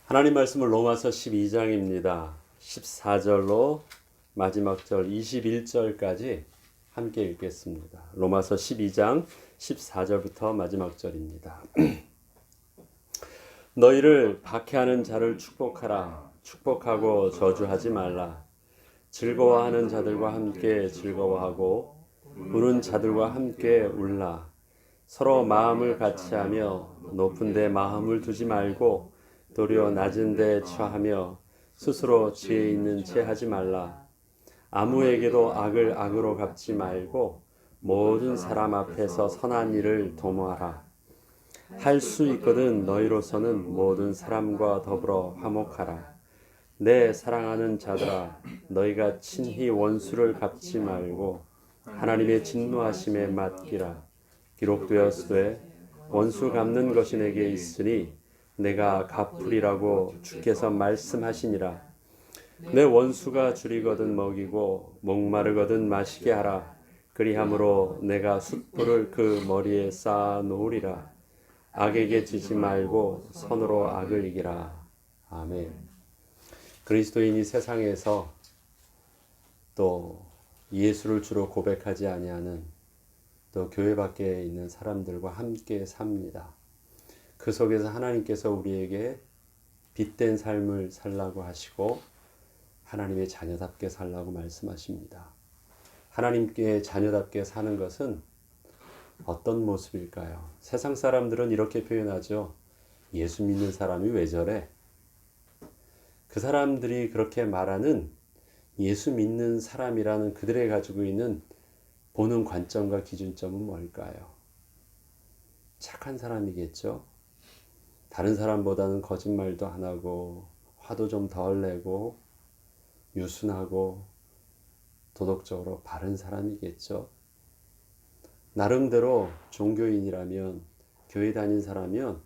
하나님 말씀은 로마서 12장입니다. 14절로 마지막 절 21절까지 함께 읽겠습니다. 로마서 12장 14절부터 마지막 절입니다. 너희를 박해하는 자를 축복하라. 축복하고 저주하지 말라. 즐거워하는 자들과 함께 즐거워하고 우는 자들과 함께 울라. 서로 마음을 같이하며 높은 데 마음을 두지 말고 도리어 낮은 데 처하며 스스로 지혜 있는 채 하지 말라. 아무에게도 악을 악으로 갚지 말고 모든 사람 앞에서 선한 일을 도모하라. 할 수 있거든 너희로서는 모든 사람과 더불어 화목하라. 내 사랑하는 자들아, 너희가 친히 원수를 갚지 말고 하나님의 진노하심에 맡기라. 기록되었으되 원수 갚는 것이 내게 있으니 내가 갚으리라고 주께서 말씀하시니라. 내 원수가 줄이거든 먹이고 목마르거든 마시게 하라. 그리함으로 내가 숯불을 그 머리에 쌓아 놓으리라. 악에게 지지 말고 선으로 악을 이기라. 아멘. 그리스도인이 세상에서 또 예수를 주로 고백하지 아니하는 또 교회 밖에 있는 사람들과 함께 삽니다. 그 속에서 하나님께서 우리에게 빛된 삶을 살라고 하시고 하나님의 자녀답게 살라고 말씀하십니다. 하나님께 자녀답게 사는 것은 어떤 모습일까요? 세상 사람들은 이렇게 표현하죠. 예수 믿는 사람이 왜 저래? 그 사람들이 그렇게 말하는 예수 믿는 사람이라는 그들이 가지고 있는 보는 관점과 기준점은 뭘까요? 착한 사람이겠죠? 다른 사람보다는 거짓말도 안 하고 화도 좀 덜 내고 유순하고 도덕적으로 바른 사람이겠죠? 나름대로 종교인이라면 교회 다닌 사람이면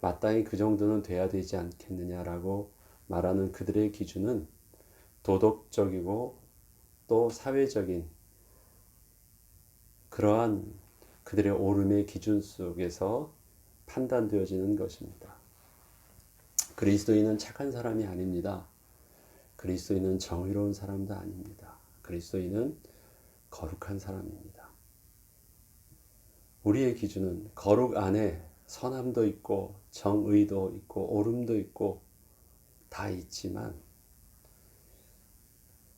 마땅히 그 정도는 돼야 되지 않겠느냐라고 말하는 그들의 기준은 도덕적이고 또 사회적인 그러한 그들의 옳음의 기준 속에서 판단되어지는 것입니다. 그리스도인은 착한 사람이 아닙니다. 그리스도인은 정의로운 사람도 아닙니다. 그리스도인은 거룩한 사람입니다. 우리의 기준은 거룩 안에 선함도 있고 정의도 있고 옳음도 있고 다 있지만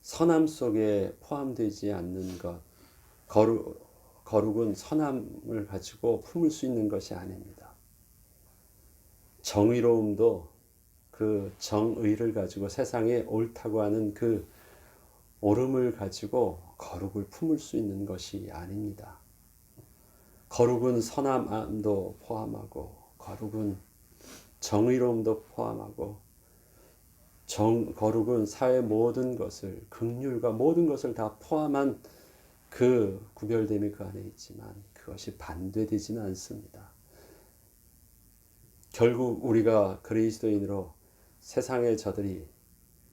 선함 속에 포함되지 않는 것, 거룩은 선함을 가지고 품을 수 있는 것이 아닙니다. 정의로움도 그 정의를 가지고 세상에 옳다고 하는 그 옳음을 가지고 거룩을 품을 수 있는 것이 아닙니다. 거룩은 선함도 포함하고 거룩은 정의로움도 포함하고 거룩은 사회 모든 것을 긍휼과 모든 것을 다 포함한 그 구별됨이 그 안에 있지만 그것이 반대되지는 않습니다. 결국 우리가 그리스도인으로 세상의 저들이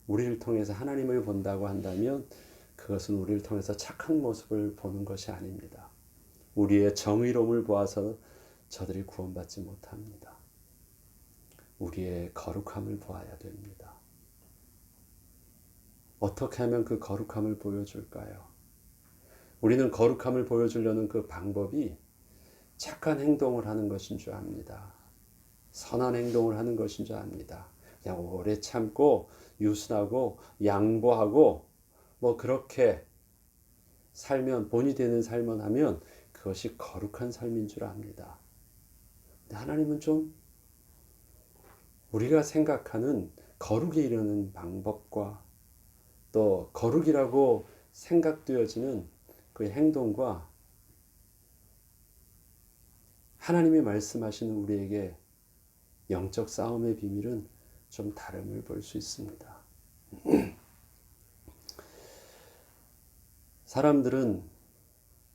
우리를 통해서 하나님을 본다고 한다면 그것은 우리를 통해서 착한 모습을 보는 것이 아닙니다. 우리의 정의로움을 보아서 저들이 구원받지 못합니다. 우리의 거룩함을 보아야 됩니다. 어떻게 하면 그 거룩함을 보여줄까요? 우리는 거룩함을 보여주려는 그 방법이 착한 행동을 하는 것인 줄 압니다. 선한 행동을 하는 것인 줄 압니다. 그냥 오래 참고 유순하고 양보하고 뭐 그렇게 살면 본이 되는 삶을 하면 그것이 거룩한 삶인 줄 압니다. 근데 하나님은 좀 우리가 생각하는 거룩에 이르는 방법과 또 거룩이라고 생각되어지는 그 행동과 하나님이 말씀하시는 우리에게 영적 싸움의 비밀은 좀 다름을 볼 수 있습니다. 사람들은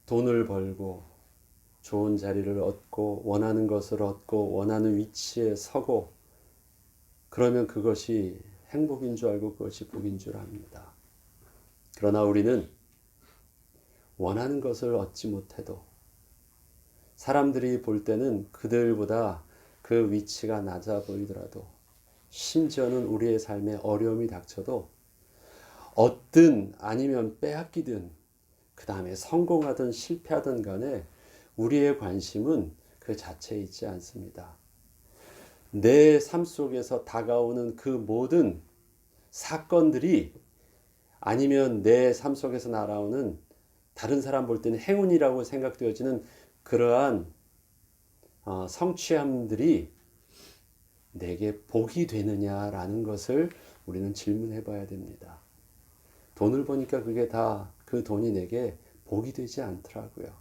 돈을 벌고 좋은 자리를 얻고 원하는 것을 얻고 원하는 위치에 서고 그러면 그것이 행복인 줄 알고 그것이 복인 줄 압니다. 그러나 우리는 원하는 것을 얻지 못해도 사람들이 볼 때는 그들보다 그 위치가 낮아 보이더라도 심지어는 우리의 삶에 어려움이 닥쳐도 얻든 아니면 빼앗기든 그 다음에 성공하든 실패하든 간에 우리의 관심은 그 자체에 있지 않습니다. 내 삶 속에서 다가오는 그 모든 사건들이 아니면 내 삶 속에서 날아오는 다른 사람 볼 때는 행운이라고 생각되어지는 그러한 성취함들이 내게 복이 되느냐라는 것을 우리는 질문해 봐야 됩니다. 돈을 버니까 그게 다 그 돈이 내게 복이 되지 않더라고요.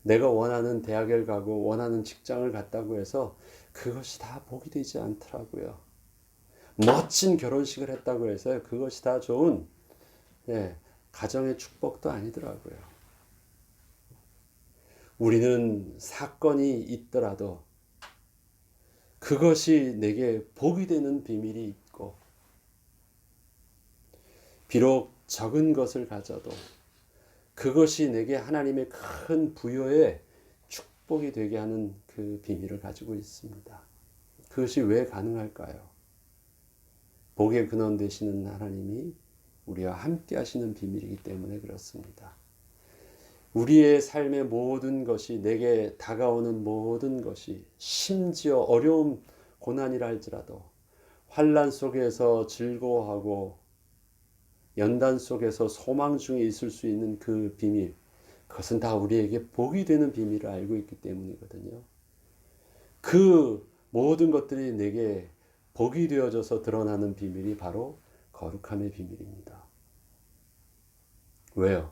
내가 원하는 대학을 가고 원하는 직장을 갔다고 해서 그것이 다 복이 되지 않더라고요. 멋진 결혼식을 했다고 해서 그것이 다 좋은 가정의 축복도 아니더라고요. 우리는 사건이 있더라도 그것이 내게 복이 되는 비밀이 있고 비록 적은 것을 가져도 그것이 내게 하나님의 큰 부여의 축복이 되게 하는 그 비밀을 가지고 있습니다. 그것이 왜 가능할까요? 복의 근원 되시는 하나님이 우리와 함께 하시는 비밀이기 때문에 그렇습니다. 우리의 삶의 모든 것이 내게 다가오는 모든 것이 심지어 어려움 고난이라 할지라도 환난 속에서 즐거워하고 연단 속에서 소망 중에 있을 수 있는 그 비밀, 그것은 다 우리에게 복이 되는 비밀을 알고 있기 때문이거든요. 그 모든 것들이 내게 복이 되어져서 드러나는 비밀이 바로 거룩함의 비밀입니다. 왜요?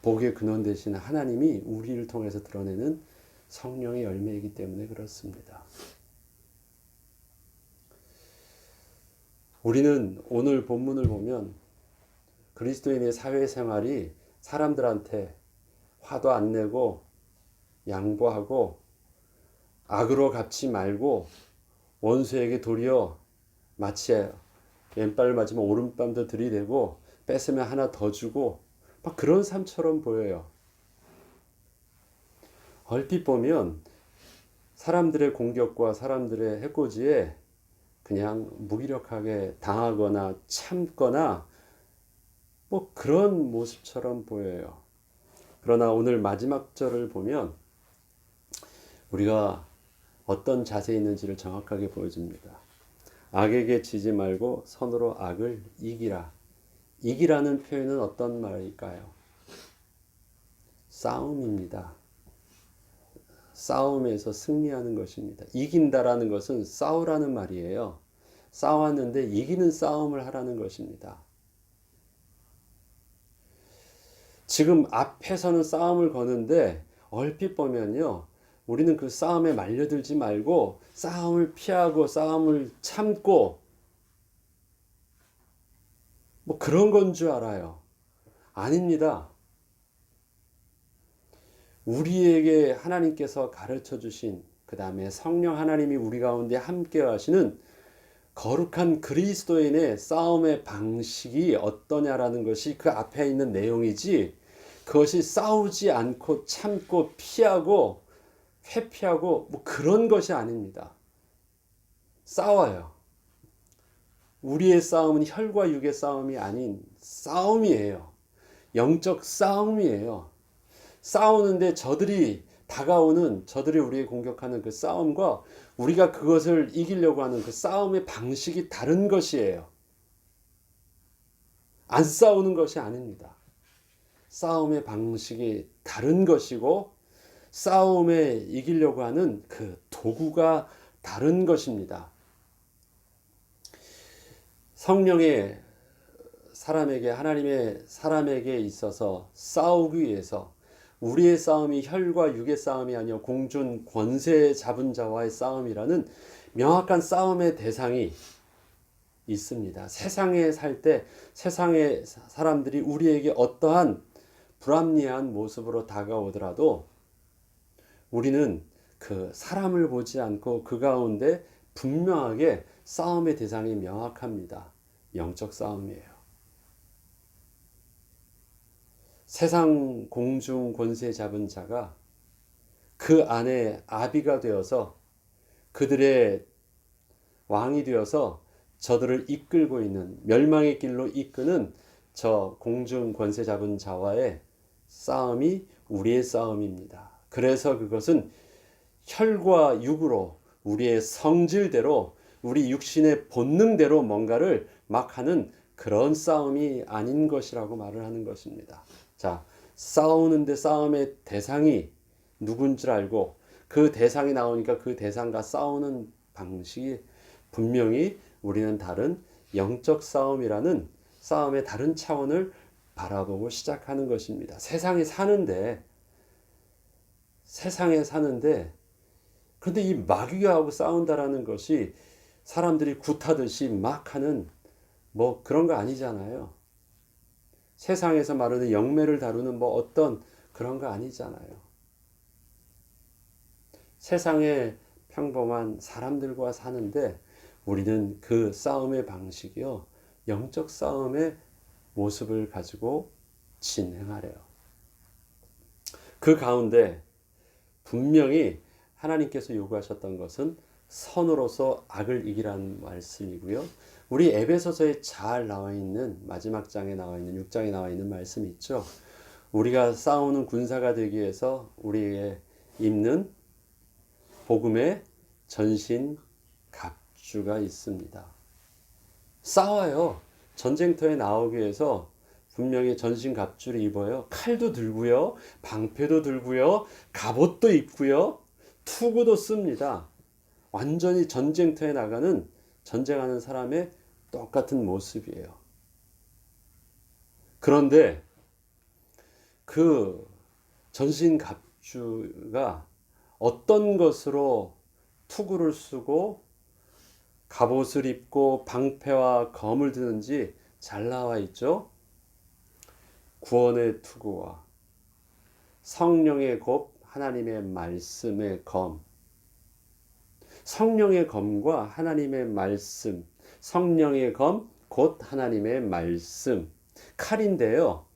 복의 근원 되시는 하나님이 우리를 통해서 드러내는 성령의 열매이기 때문에 그렇습니다. 우리는 오늘 본문을 보면 그리스도인의 사회생활이 사람들한테 화도 안 내고 양보하고 악으로 갚지 말고 원수에게 도리어 마치 왼발을 맞으면 오른뺨도 들이대고 뺏으면 하나 더 주고 막 그런 삶처럼 보여요. 얼핏 보면 사람들의 공격과 사람들의 해코지에 그냥 무기력하게 당하거나 참거나 뭐 그런 모습처럼 보여요. 그러나 오늘 마지막 절을 보면 우리가 어떤 자세에 있는지를 정확하게 보여줍니다. 악에게 지지 말고 선으로 악을 이기라. 이기라는 표현은 어떤 말일까요? 싸움입니다. 싸움에서 승리하는 것입니다. 이긴다라는 것은 싸우라는 말이에요. 싸웠는데 이기는 싸움을 하라는 것입니다. 지금 앞에서는 싸움을 거는데 얼핏 보면요, 우리는 그 싸움에 말려들지 말고 싸움을 피하고 싸움을 참고 뭐 그런 건 줄 알아요. 아닙니다. 우리에게 하나님께서 가르쳐 주신 그 다음에 성령 하나님이 우리 가운데 함께 하시는 거룩한 그리스도인의 싸움의 방식이 어떠냐라는 것이 그 앞에 있는 내용이지, 그것이 싸우지 않고 참고 피하고 회피하고 뭐 그런 것이 아닙니다. 싸워요. 우리의 싸움은 혈과 육의 싸움이 아닌 싸움이에요. 영적 싸움이에요. 싸우는데 저들이 다가오는, 저들이 우리를 공격하는 그 싸움과 우리가 그것을 이기려고 하는 그 싸움의 방식이 다른 것이에요. 안 싸우는 것이 아닙니다. 싸움의 방식이 다른 것이고 싸움에 이기려고 하는 그 도구가 다른 것입니다. 성령의 사람에게, 하나님의 사람에게 있어서 싸우기 위해서 우리의 싸움이 혈과 육의 싸움이 아니라 공중 권세 잡은 자와의 싸움이라는 명확한 싸움의 대상이 있습니다. 세상에 살 때 세상의 사람들이 우리에게 어떠한 불합리한 모습으로 다가오더라도 우리는 그 사람을 보지 않고 그 가운데 분명하게 싸움의 대상이 명확합니다. 영적 싸움이에요. 세상 공중 권세 잡은 자가 그 안에 아비가 되어서 그들의 왕이 되어서 저들을 이끌고 있는, 멸망의 길로 이끄는 저 공중 권세 잡은 자와의 싸움이 우리의 싸움입니다. 그래서 그것은 혈과 육으로, 우리의 성질대로, 우리 육신의 본능대로 뭔가를 막 하는 그런 싸움이 아닌 것이라고 말을 하는 것입니다. 자, 싸우는데 싸움의 대상이 누군 줄 알고 그 대상이 나오니까 그 대상과 싸우는 방식이 분명히 우리는 다른 영적 싸움이라는 싸움의 다른 차원을 바라보고 시작하는 것입니다. 세상에 사는데 그런데 이 마귀하고 싸운다라는 것이 사람들이 굿하듯이 막 하는 뭐 그런 거 아니잖아요. 세상에서 말하는 영매를 다루는 뭐 어떤 그런 거 아니잖아요. 세상에 평범한 사람들과 사는데 우리는 그 싸움의 방식이요, 영적 싸움의 모습을 가지고 진행하래요. 그 가운데 분명히 하나님께서 요구하셨던 것은 선으로서 악을 이기라는 말씀이고요. 우리 에베소서에 잘 나와 있는 마지막 장에 나와 있는 6장에 나와 있는 말씀이 있죠. 우리가 싸우는 군사가 되기 위해서 우리의 입는 복음의 전신 갑주가 있습니다. 싸워요. 전쟁터에 나오기 위해서 분명히 전신 갑주를 입어요. 칼도 들고요. 방패도 들고요. 갑옷도 입고요. 투구도 씁니다. 완전히 전쟁터에 나가는 전쟁하는 사람의 똑같은 모습이에요. 그런데 그 전신 갑주가 어떤 것으로 투구를 쓰고 갑옷을 입고 방패와 검을 드는지 잘 나와 있죠. 구원의 투구와 성령의 곧 하나님의 말씀의 검, 성령의 검과 하나님의 말씀, 성령의 검 곧 하나님의 말씀, 칼인데요.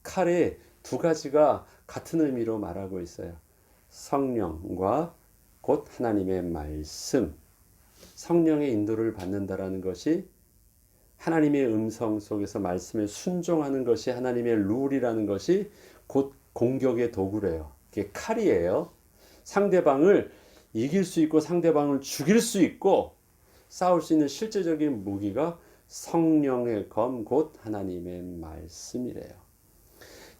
칼에 두 가지가 같은 의미로 말하고 있어요. 성령과 곧 하나님의 말씀, 성령의 인도를 받는다라는 것이 하나님의 음성 속에서 말씀에 순종하는 것이 하나님의 룰이라는 것이 곧 공격의 도구래요. 그게 칼이에요. 상대방을 이길 수 있고 상대방을 죽일 수 있고 싸울 수 있는 실제적인 무기가 성령의 검 곧 하나님의 말씀이래요.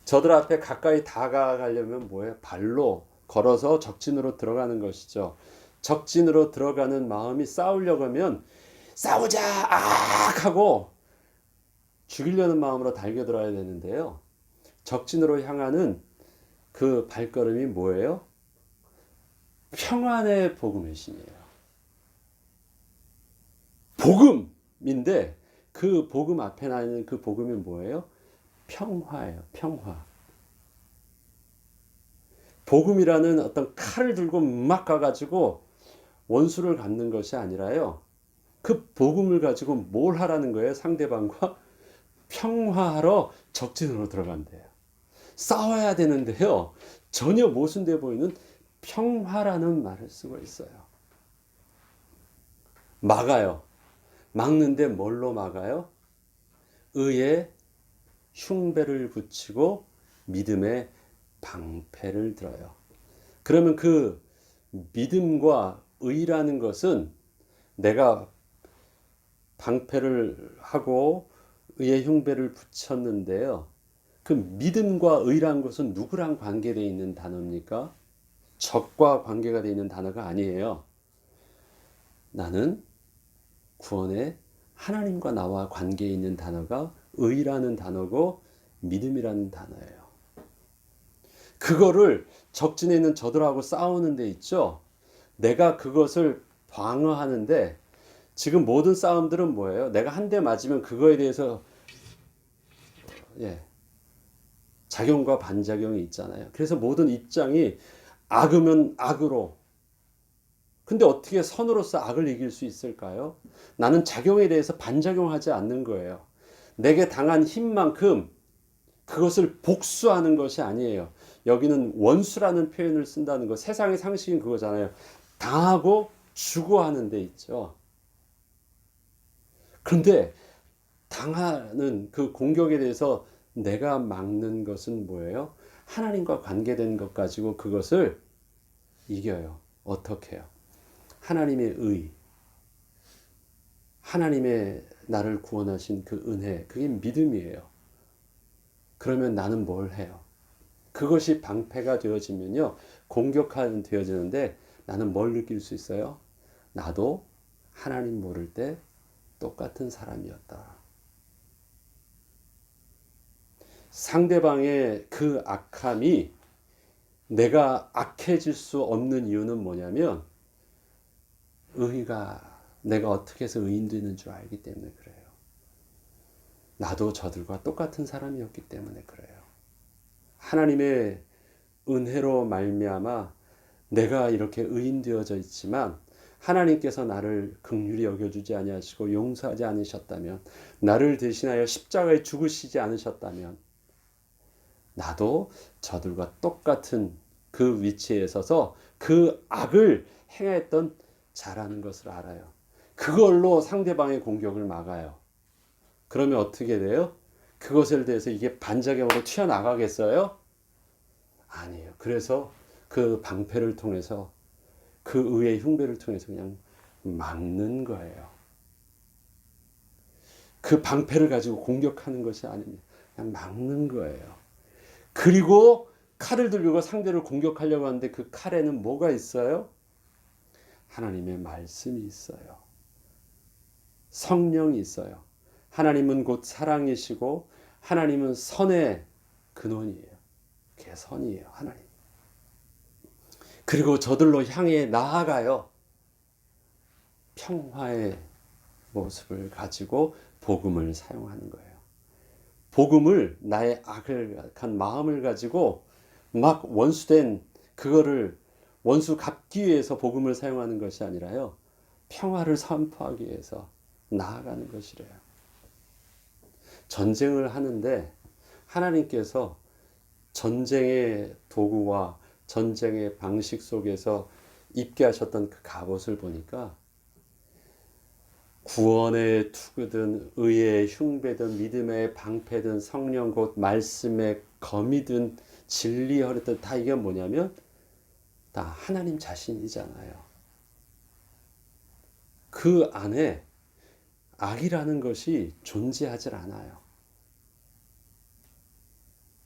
저들 앞에 가까이 다가가려면 뭐예요? 발로 걸어서 적진으로 들어가는 것이죠. 적진으로 들어가는 마음이 싸우려고 하면 싸우자 악 하고 죽이려는 마음으로 달겨들어야 되는데요. 적진으로 향하는 그 발걸음이 뭐예요? 평안의 복음의 신이에요. 복음인데 그 복음 앞에 나는 그 복음이 뭐예요? 평화예요. 평화. 복음이라는 어떤 칼을 들고 막 가가지고 원수를 갖는 것이 아니라요. 그 복음을 가지고 뭘 하라는 거예요? 상대방과 평화하러 적진으로 들어간대요. 싸워야 되는데요. 전혀 모순돼 보이는 평화라는 말을 쓰고 있어요. 막아요. 막는데 뭘로 막아요? 의의 흉배를 붙이고 믿음의 방패를 들어요. 그러면 그 믿음과 의라는 것은 내가 방패를 하고 의의 흉배를 붙였는데요. 그 믿음과 의라는 것은 누구랑 관계되어 있는 단어입니까? 적과 관계가 되어 있는 단어가 아니에요. 나는 구원의 하나님과 나와 관계에 있는 단어가 의라는 단어고 믿음이라는 단어예요. 그거를 적진에 있는 저들하고 싸우는 데 있죠. 내가 그것을 방어하는데 지금 모든 싸움들은 뭐예요? 내가 한 대 맞으면 그거에 대해서 작용과 반작용이 있잖아요. 그래서 모든 입장이 악으면 악으로. 근데 어떻게 선으로서 악을 이길 수 있을까요? 나는 작용에 대해서 반작용하지 않는 거예요. 내게 당한 힘만큼 그것을 복수하는 것이 아니에요. 여기는 원수라는 표현을 쓴다는 거, 세상의 상식은 그거잖아요. 당하고 주고 하는 데 있죠. 그런데 당하는 그 공격에 대해서 내가 막는 것은 뭐예요? 하나님과 관계된 것 가지고 그것을 이겨요. 어떻게 해요? 하나님의 의, 하나님의 나를 구원하신 그 은혜, 그게 믿음이에요. 그러면 나는 뭘 해요? 그것이 방패가 되어지면요, 공격하는 되어지는데 나는 뭘 느낄 수 있어요? 나도 하나님 모를 때 똑같은 사람이었다. 상대방의 그 악함이 내가 악해질 수 없는 이유는 뭐냐면 내가 어떻게 해서 의인 되는 줄 알기 때문에 그래요. 나도 저들과 똑같은 사람이었기 때문에 그래요. 하나님의 은혜로 말미암아 내가 이렇게 의인 되어져 있지만 하나님께서 나를 긍휼히 여겨주지 아니하시고 용서하지 않으셨다면, 나를 대신하여 십자가에 죽으시지 않으셨다면 나도 저들과 똑같은 그 위치에 서서 그 악을 행했던 자라는 것을 알아요. 그걸로 상대방의 공격을 막아요. 그러면 어떻게 돼요? 그것에 대해서 이게 반작용으로 튀어나가겠어요? 아니에요. 그래서 그 방패를 통해서, 그 의의 흉배를 통해서 그냥 막는 거예요. 그 방패를 가지고 공격하는 것이 아닙니다. 그냥 막는 거예요. 그리고 칼을 들고 상대를 공격하려고 하는데 그 칼에는 뭐가 있어요? 하나님의 말씀이 있어요. 성령이 있어요. 하나님은 곧 사랑이시고 하나님은 선의 근원이에요. 그게 선이에요. 하나님. 그리고 저들로 향해 나아가요. 평화의 모습을 가지고 복음을 사용하는 거예요. 복음을, 나의 악한 마음을 가지고 막 원수된 그거를 원수 갚기 위해서 복음을 사용하는 것이 아니라요, 평화를 선포하기 위해서 나아가는 것이래요. 전쟁을 하는데 하나님께서 전쟁의 도구와 전쟁의 방식 속에서 입게 하셨던 그 갑옷을 보니까 구원의 투구든 의의 흉배든 믿음의 방패든 성령 곧 말씀의 검이든 진리의 허리든 다 이게 뭐냐면 다 하나님 자신이잖아요. 그 안에 악이라는 것이 존재하지 않아요.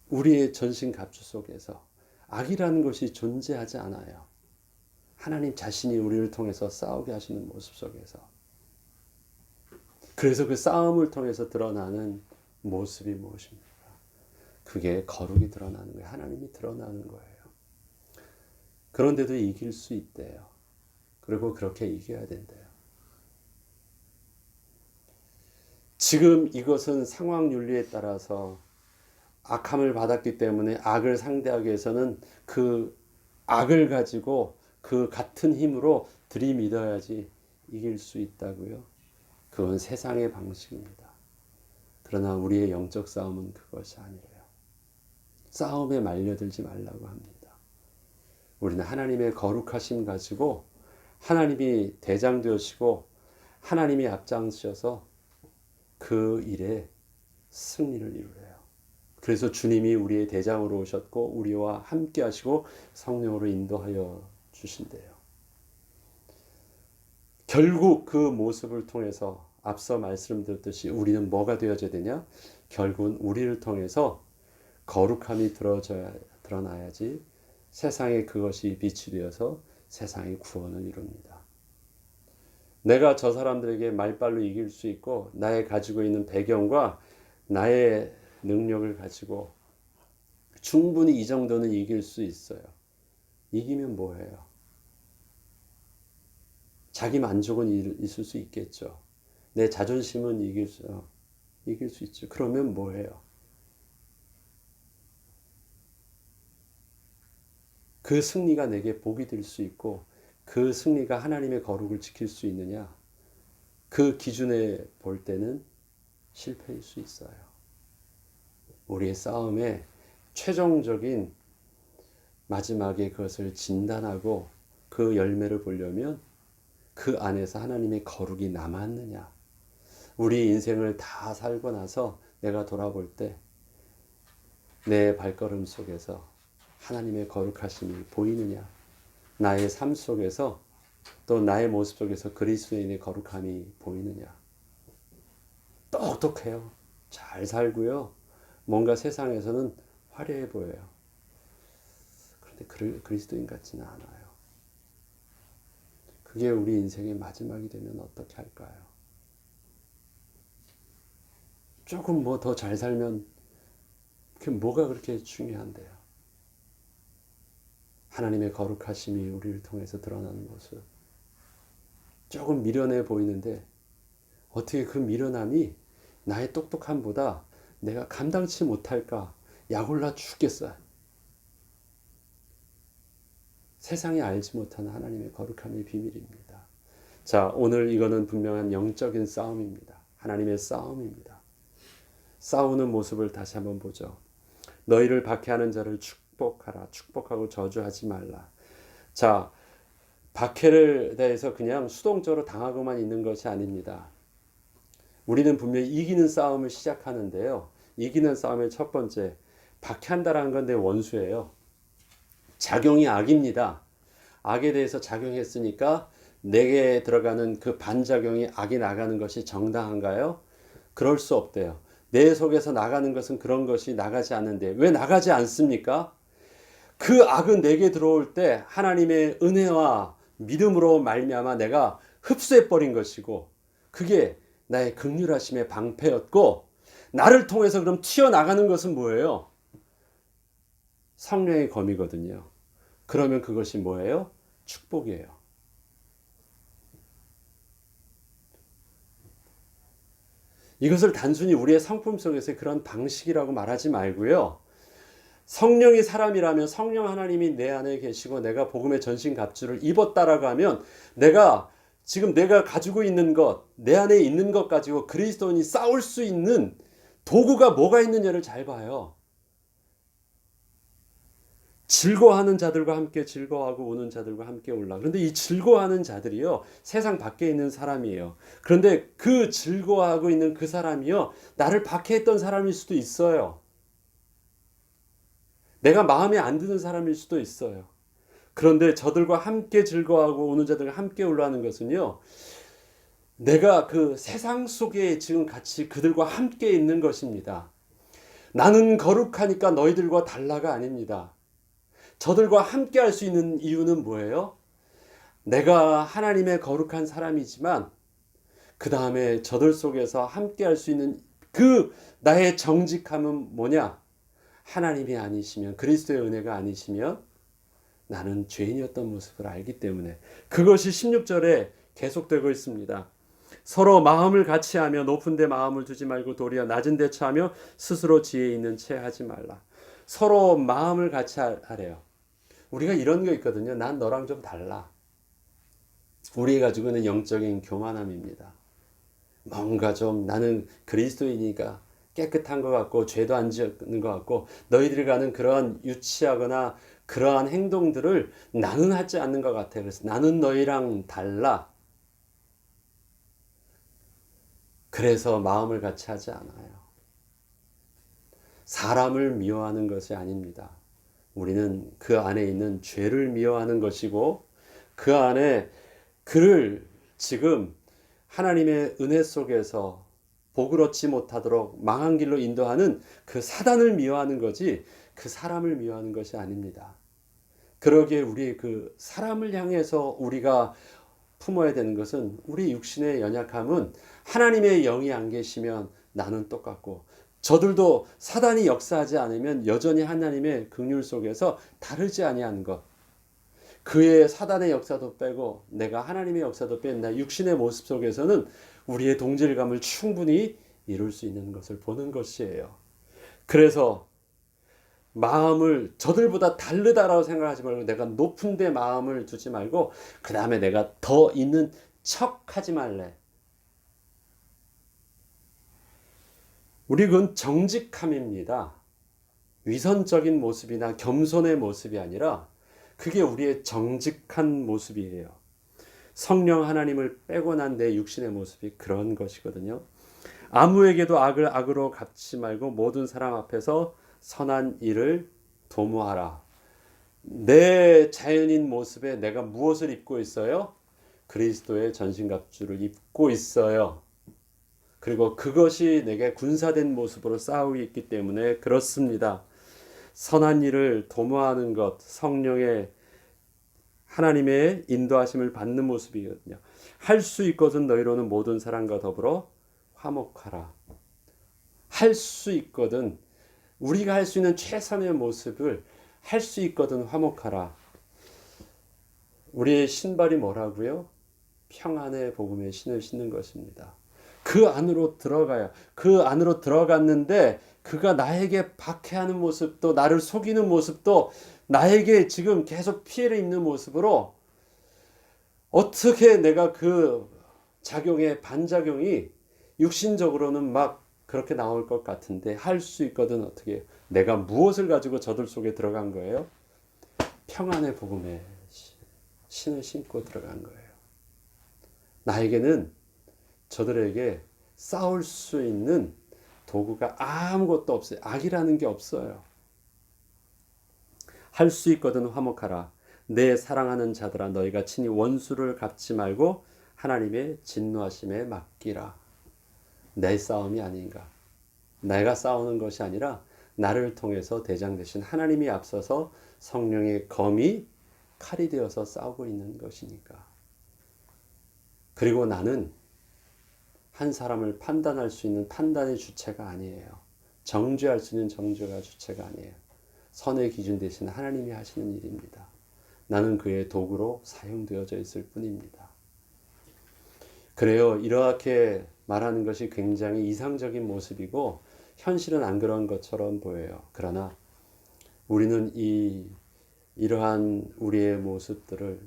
우리의 전신 갑주 속에서 악이라는 것이 존재하지 않아요. 하나님 자신이 우리를 통해서 싸우게 하시는 모습 속에서. 그래서 그 싸움을 통해서 드러나는 모습이 무엇입니까? 그게 거룩이 드러나는 거예요. 하나님이 드러나는 거예요. 그런데도 이길 수 있대요. 그리고 그렇게 이겨야 된대요. 지금 이것은 상황 윤리에 따라서 악함을 받았기 때문에 악을 상대하기 위해서는 그 악을 가지고 그 같은 힘으로 들이밀어야지 이길 수 있다고요. 그건 세상의 방식입니다. 그러나 우리의 영적 싸움은 그것이 아니래요. 싸움에 말려들지 말라고 합니다. 우리는 하나님의 거룩하심 가지고 하나님이 대장 되시고 하나님이 앞장서셔서 그 일에 승리를 이루래요. 그래서 주님이 우리의 대장으로 오셨고 우리와 함께 하시고 성령으로 인도하여 주신대요. 결국 그 모습을 통해서 앞서 말씀드렸듯이 우리는 뭐가 되어져야 되냐? 결국은 우리를 통해서 거룩함이 드러나야지 세상에 그것이 빛이 되어서 세상의 구원을 이룹니다. 내가 저 사람들에게 말빨로 이길 수 있고 나의 가지고 있는 배경과 나의 능력을 가지고 충분히 이 정도는 이길 수 있어요. 이기면 뭐해요? 자기 만족은 있을 수 있겠죠. 내 자존심은 이길 수 있죠. 그러면 뭐해요? 그 승리가 내게 복이 될 수 있고 그 승리가 하나님의 거룩을 지킬 수 있느냐? 그 기준에 볼 때는 실패일 수 있어요. 우리의 싸움의 최종적인 마지막에 그것을 진단하고 그 열매를 보려면 그 안에서 하나님의 거룩이 남았느냐, 우리 인생을 다 살고 나서 내가 돌아볼 때 내 발걸음 속에서 하나님의 거룩하심이 보이느냐? 나의 삶 속에서 또 나의 모습 속에서 그리스도인의 거룩함이 보이느냐? 똑똑해요. 잘 살고요. 뭔가 세상에서는 화려해 보여요. 그런데 그리스도인 같지는 않아요. 그게 우리 인생의 마지막이 되면 어떻게 할까요? 조금 뭐 더 잘 살면 그게 뭐가 그렇게 중요한데요? 하나님의 거룩하심이 우리를 통해서 드러나는 모습. 조금 미련해 보이는데 어떻게 그 미련함이 나의 똑똑함보다 내가 감당치 못할까? 약올라 죽겠어요. 세상이 알지 못하는 하나님의 거룩함의 비밀입니다. 자, 오늘 이거는 분명한 영적인 싸움입니다. 하나님의 싸움입니다. 싸우는 모습을 다시 한번 보죠. 너희를 박해하는 자를 축복하라. 축복하고 저주하지 말라. 자, 박해를 대해서 그냥 수동적으로 당하고만 있는 것이 아닙니다. 우리는 분명히 이기는 싸움을 시작하는데요. 이기는 싸움의 첫 번째, 박해한다라는 건 내 원수예요. 작용이 악입니다. 악에 대해서 작용했으니까 내게 들어가는 그 반작용이 악이 나가는 것이 정당한가요? 그럴 수 없대요. 내 속에서 나가는 것은 그런 것이 나가지 않는데 왜 나가지 않습니까? 그 악은 내게 들어올 때 하나님의 은혜와 믿음으로 말미암아 내가 흡수해버린 것이고 그게 나의 긍휼하심의 방패였고 나를 통해서 그럼 튀어나가는 것은 뭐예요? 성령의 검이거든요. 그러면 그것이 뭐예요? 축복이에요. 이것을 단순히 우리의 성품 속에서의 그런 방식이라고 말하지 말고요. 성령이 사람이라면 성령 하나님이 내 안에 계시고 내가 복음의 전신갑주를 입었다라고 하면 내가 지금 내가 가지고 있는 것, 내 안에 있는 것 가지고 그리스도인이 싸울 수 있는 도구가 뭐가 있느냐를 잘 봐요. 즐거워하는 자들과 함께 즐거워하고 우는 자들과 함께 울라. 그런데 이 즐거워하는 자들이요, 세상 밖에 있는 사람이에요. 그런데 그 즐거워하고 있는 그 사람이요, 나를 박해했던 사람일 수도 있어요. 내가 마음에 안 드는 사람일 수도 있어요. 그런데 저들과 함께 즐거워하고 우는 자들과 함께 울라는 것은요, 내가 그 세상 속에 지금 같이 그들과 함께 있는 것입니다. 나는 거룩하니까 너희들과 달라가 아닙니다. 저들과 함께 할 수 있는 이유는 뭐예요? 내가 하나님의 거룩한 사람이지만 그 다음에 저들 속에서 함께 할 수 있는 그 나의 정직함은 뭐냐? 하나님이 아니시면, 그리스도의 은혜가 아니시면 나는 죄인이었던 모습을 알기 때문에 그것이 16절에 계속되고 있습니다. 서로 마음을 같이 하며 높은 데 마음을 두지 말고 도리어 낮은 데 처하며 스스로 지혜 있는 채 하지 말라. 서로 마음을 같이 하래요. 우리가 이런 거 있거든요. 난 너랑 좀 달라. 우리가 가지고 있는 영적인 교만함입니다. 뭔가 좀 나는 그리스도이니까 깨끗한 것 같고 죄도 안 지는 것 같고 너희들이 가는 그러한 유치하거나 그러한 행동들을 나는 하지 않는 것 같아. 그래서 나는 너희랑 달라. 그래서 마음을 같이 하지 않아요. 사람을 미워하는 것이 아닙니다. 우리는 그 안에 있는 죄를 미워하는 것이고 그 안에 그를 지금 하나님의 은혜 속에서 복을 얻지 못하도록 망한 길로 인도하는 그 사단을 미워하는 거지 그 사람을 미워하는 것이 아닙니다. 그러기에 우리 그 사람을 향해서 우리가 품어야 되는 것은 우리 육신의 연약함은 하나님의 영이 안 계시면 나는 똑같고 저들도 사단이 역사하지 않으면 여전히 하나님의 긍휼 속에서 다르지 아니하는 것. 그의 사단의 역사도 빼고 내가 하나님의 역사도 뺀 나 육신의 모습 속에서는 우리의 동질감을 충분히 이룰 수 있는 것을 보는 것이에요. 그래서 마음을 저들보다 다르다라고 생각하지 말고 내가 높은 데 마음을 두지 말고 그 다음에 내가 더 있는 척 하지 말래. 우리 그건 정직함입니다. 위선적인 모습이나 겸손의 모습이 아니라 그게 우리의 정직한 모습이에요. 성령 하나님을 빼고 난 내 육신의 모습이 그런 것이거든요. 아무에게도 악을 악으로 갚지 말고 모든 사람 앞에서 선한 일을 도모하라. 내 자연인 모습에 내가 무엇을 입고 있어요? 그리스도의 전신갑주를 입고 있어요. 그리고 그것이 내게 군사된 모습으로 싸우고 있기 때문에 그렇습니다. 선한 일을 도모하는 것, 성령의 하나님의 인도하심을 받는 모습이거든요. 할 수 있거든 너희로는 모든 사람과 더불어 화목하라. 할 수 있거든 우리가 할 수 있는 최선의 모습을 할 수 있거든 화목하라. 우리의 신발이 뭐라고요? 평안의 복음의 신을 신는 것입니다. 그 안으로 들어가야 그 안으로 들어갔는데 그가 나에게 박해하는 모습도 나를 속이는 모습도 나에게 지금 계속 피해를 입는 모습으로 어떻게 내가 그 작용의 반작용이 육신적으로는 막 그렇게 나올 것 같은데 할 수 있거든 어떻게 내가 무엇을 가지고 저들 속에 들어간 거예요? 평안의 복음의 신을 신고 들어간 거예요. 나에게는 저들에게 싸울 수 있는 도구가 아무것도 없어요. 악이라는 게 없어요. 할 수 있거든 화목하라. 내 사랑하는 자들아 너희가 친히 원수를 갚지 말고 하나님의 진노하심에 맡기라. 내 싸움이 아닌가. 내가 싸우는 것이 아니라 나를 통해서 대장 되신 하나님이 앞서서 성령의 검이 칼이 되어서 싸우고 있는 것이니까. 그리고 나는 한 사람을 판단할 수 있는 판단의 주체가 아니에요. 정죄할 수 있는 정죄가 주체가 아니에요. 선의 기준 대신 하나님이 하시는 일입니다. 나는 그의 도구로 사용되어져 있을 뿐입니다. 그래요. 이렇게 말하는 것이 굉장히 이상적인 모습이고 현실은 안 그런 것처럼 보여요. 그러나 우리는 이러한 우리의 모습들을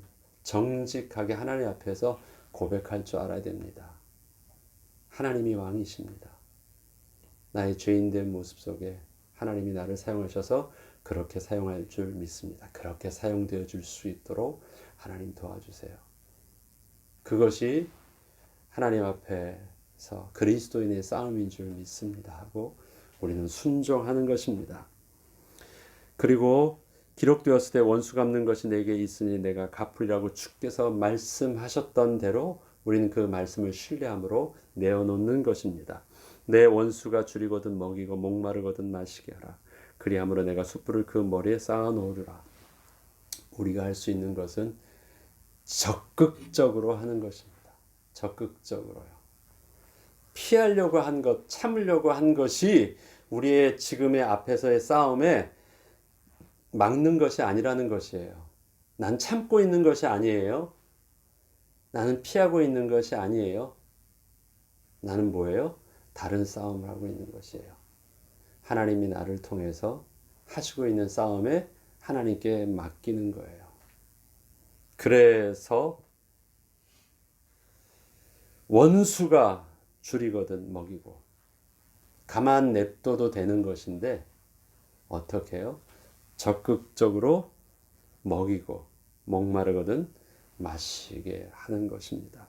정직하게 하나님 앞에서 고백할 줄 알아야 됩니다. 하나님이 왕이십니다. 나의 죄인된 모습 속에 하나님이 나를 사용하셔서 그렇게 사용할 줄 믿습니다. 그렇게 사용되어 줄 수 있도록 하나님 도와주세요. 그것이 하나님 앞에서 그리스도인의 싸움인 줄 믿습니다 하고 우리는 순종하는 것입니다. 그리고 기록되었을 때 원수 갚는 것이 내게 있으니 내가 갚으리라고 주께서 말씀하셨던 대로 우리는 그 말씀을 신뢰함으로 내어놓는 것입니다. 내 원수가 줄이거든 먹이고 목마르거든 마시게 하라. 그리함으로 내가 숯불을 그 머리에 쌓아놓으리라. 우리가 할 수 있는 것은 적극적으로 하는 것입니다. 적극적으로요. 피하려고 한 것, 참으려고 한 것이 우리의 지금의 앞에서의 싸움에 막는 것이 아니라는 것이에요. 난 참고 있는 것이 아니에요. 나는 피하고 있는 것이 아니에요. 나는 뭐예요? 다른 싸움을 하고 있는 것이에요. 하나님이 나를 통해서 하시고 있는 싸움에 하나님께 맡기는 거예요. 그래서 원수가 줄이거든 먹이고 가만 냅둬도 되는 것인데 어떻게 해요? 적극적으로 먹이고 목마르거든 마시게 하는 것입니다.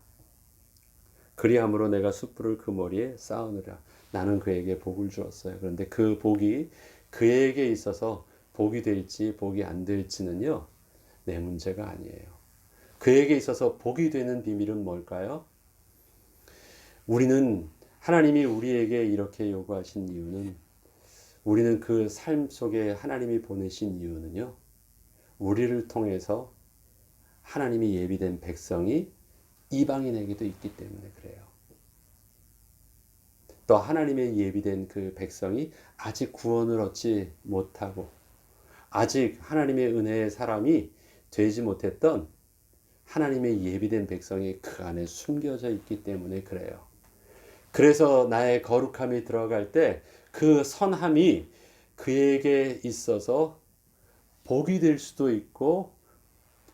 그리함으로 내가 숯불을 그 머리에 쌓으느라. 나는 그에게 복을 주었어요. 그런데 그 복이 그에게 있어서 복이 될지 복이 안 될지는요, 내 문제가 아니에요. 그에게 있어서 복이 되는 비밀은 뭘까요? 우리는 하나님이 우리에게 이렇게 요구하신 이유는 우리는 그 삶 속에 하나님이 보내신 이유는요, 우리를 통해서 하나님이 예비된 백성이 이방인에게도 있기 때문에 그래요. 또 하나님의 예비된 그 백성이 아직 구원을 얻지 못하고 아직 하나님의 은혜의 사람이 되지 못했던 하나님의 예비된 백성이 그 안에 숨겨져 있기 때문에 그래요. 그래서 나의 거룩함이 들어갈 때 그 선함이 그에게 있어서 복이 될 수도 있고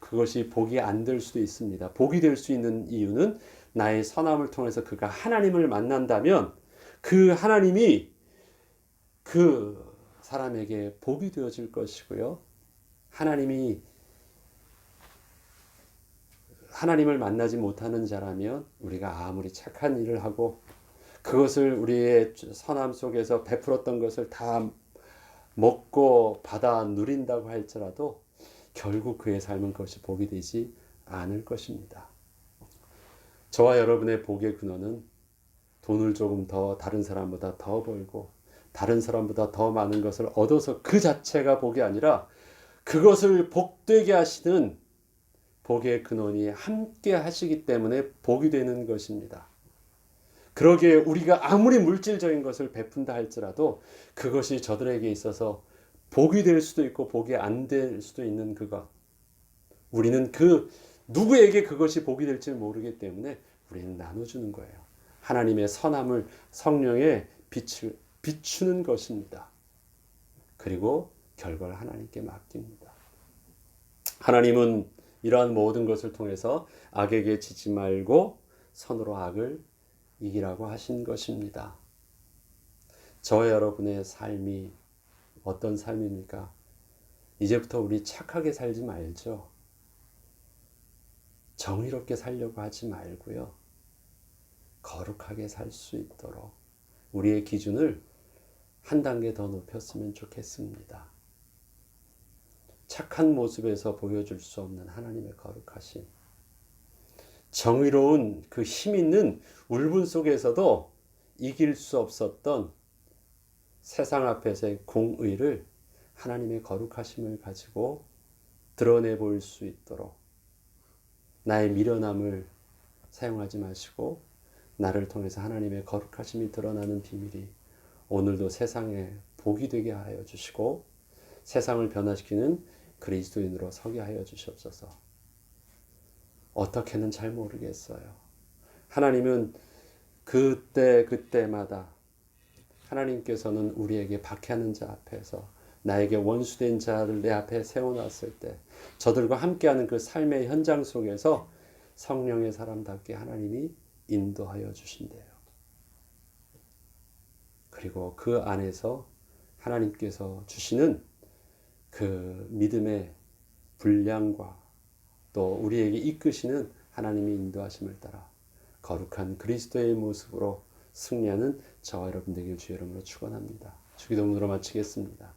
그것이 복이 안 될 수도 있습니다. 복이 될 수 있는 이유는 나의 선함을 통해서 그가 하나님을 만난다면 그 하나님이 그 사람에게 복이 되어질 것이고요. 하나님이 하나님을 만나지 못하는 자라면 우리가 아무리 착한 일을 하고 그것을 우리의 선함 속에서 베풀었던 것을 다 먹고 받아 누린다고 할지라도 결국 그의 삶은 그것이 복이 되지 않을 것입니다. 저와 여러분의 복의 근원은 돈을 조금 더 다른 사람보다 더 벌고 다른 사람보다 더 많은 것을 얻어서 그 자체가 복이 아니라 그것을 복되게 하시는 복의 근원이 함께 하시기 때문에 복이 되는 것입니다. 그러기에 우리가 아무리 물질적인 것을 베푼다 할지라도 그것이 저들에게 있어서 복이 될 수도 있고 복이 안 될 수도 있는 그것. 우리는 그 누구에게 그것이 복이 될지 모르기 때문에 우리는 나눠주는 거예요. 하나님의 선함을 성령의 빛을 비추는 것입니다. 그리고 결과를 하나님께 맡깁니다. 하나님은 이러한 모든 것을 통해서 악에게 지지 말고 선으로 악을 이기라고 하신 것입니다. 저와 여러분의 삶이 어떤 삶입니까? 이제부터 우리 착하게 살지 말죠. 정의롭게 살려고 하지 말고요. 거룩하게 살 수 있도록 우리의 기준을 한 단계 더 높였으면 좋겠습니다. 착한 모습에서 보여줄 수 없는 하나님의 거룩하심. 정의로운 그 힘 있는 울분 속에서도 이길 수 없었던 세상 앞에서의 공의를 하나님의 거룩하심을 가지고 드러내 보일 수 있도록 나의 미련함을 사용하지 마시고 나를 통해서 하나님의 거룩하심이 드러나는 비밀이 오늘도 세상에 복이 되게 하여 주시고 세상을 변화시키는 그리스도인으로 서게 하여 주시옵소서. 어떻게는 잘 모르겠어요. 하나님은 그때마다 하나님께서는 우리에게 박해하는 자 앞에서 나에게 원수된 자를 내 앞에 세워놨을 때 저들과 함께하는 그 삶의 현장 속에서 성령의 사람답게 하나님이 인도하여 주신대요. 그리고 그 안에서 하나님께서 주시는 그 믿음의 분량과 또 우리에게 이끄시는 하나님의 인도하심을 따라 거룩한 그리스도의 모습으로 승리하는 저와 여러분 되길 주의 이름으로 축원합니다. 주기도문으로 마치겠습니다.